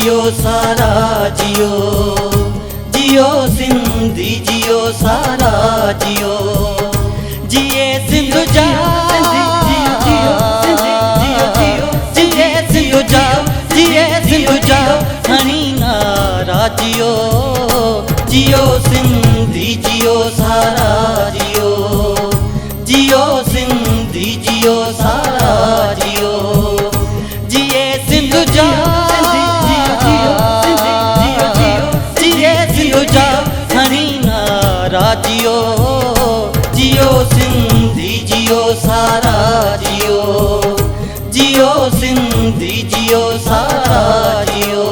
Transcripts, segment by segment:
जियो सारा जियो, जियो सिंधी जियो सारा जियो, जिए सिंधु जा, जिए सिंधु जा, जिए सिंधु जा, खणी नारा जियो, जियो सिंधी जियो सारा जियो, जियो सिंधी जियो सारा जियो, जिए सिंधु जा, जिए सिंधु जा, खणी नारा जियो, जियो सिंधी जियो सारा जियो, जियो सिंधी जियो सारा जियो।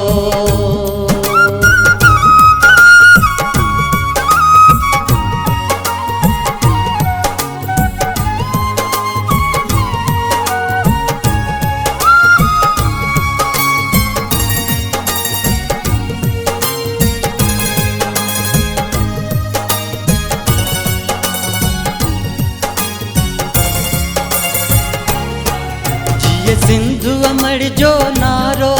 सिंधु अमर जो नारो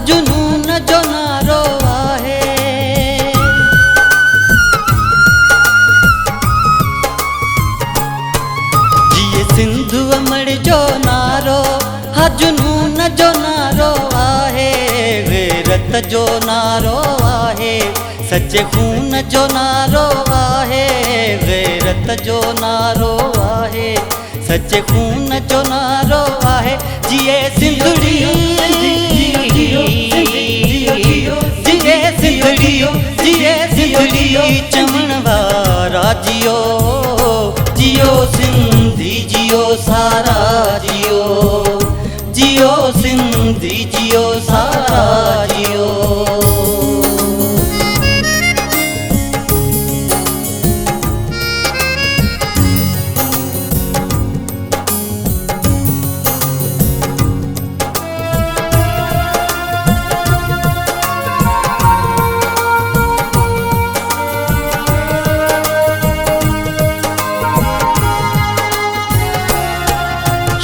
जुनून जो नारो आहे, जिए सिंधु अमर जो नारो जुनून जो नारो आहे, गैरत जो नारो आहे, सच्चे खून जो नारो आहे, गैरत जो नारो आहे, सच्चे खून जो नारो आहे, जिए सिंधुड़ी, जिए सिंधुड़ी, जिए सिंधुड़ी, चमन वारा जियो, जियो सिंधी जियो सारा जियो, जियो सिंधी जियो सारा जियो।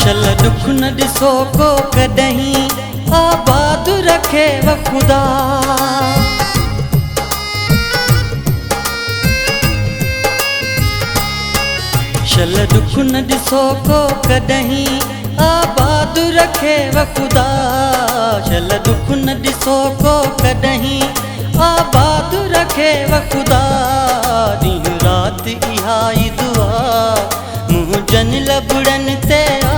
चल दुख न ॾिसो को कॾहिं आबाद रखे व खुदा, चल दुख न ॾिसो को कॾहिं आबाद रखे व खुदा, चल दुख न ॾिसो को कॾहिं आबाद रखे व खुदा, ॾींहुं राति इहा ई दुआ मुंहिंजन लबड़न ते आ,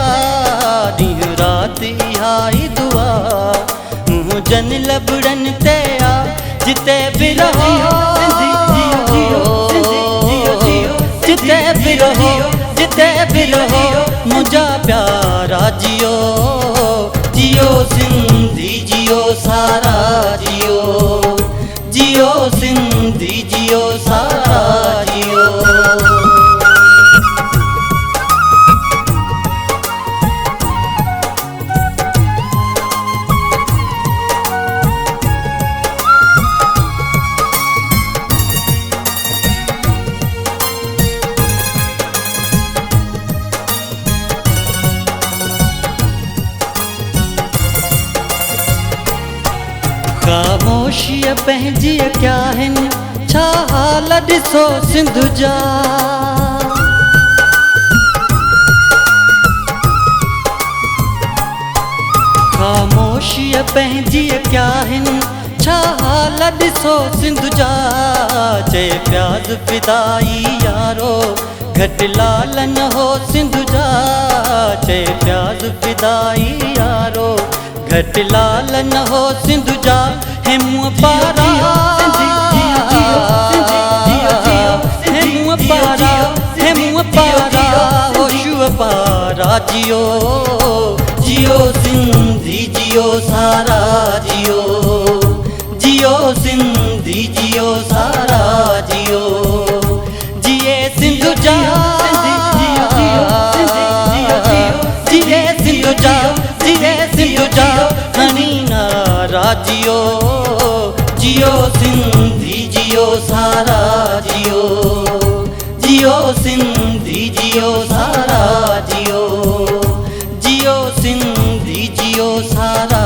ॾींहुं राति इहा ई दुआ मुंहिंजन लबड़न ते आ, जिते बि रहो, जिते बि रहो, जिते बि रहो, मुंहिंजा प्यारा जियो, जियो सिंधी जियो सारा जियो, जियो सिंधी जियो सारा जियो। ख़ामोशीअ पंहिंजी क्या हिन छा हाल ॾिसो सिंधु जा, ख़ामोशीअ पंहिंजी क्या हिन छा हाल ॾिसो सिंधु जा, चए प्याज़ फिदाई यारो घटि लाल न हो सिंधु जा, चए प्याज़ फिदाई यारो घटि लाल न हो सिंधु जा, हे मुंहुं पारा, हे मुंहुं पारा, हे मुंहुं पारा, होशूअ पारा जियो, जियो सिंधी जियो सारा जियो, जियो सिंधी जियो सारा जियो, जिए सिंधु जा, जिए सिंधु जा, जिए सिंधु जा, खणी नारा जियो, जियो सिंधी जियो सारा जियो, जियो सिंधी जियो सारा जियो, जियो सिंधी जियो सारा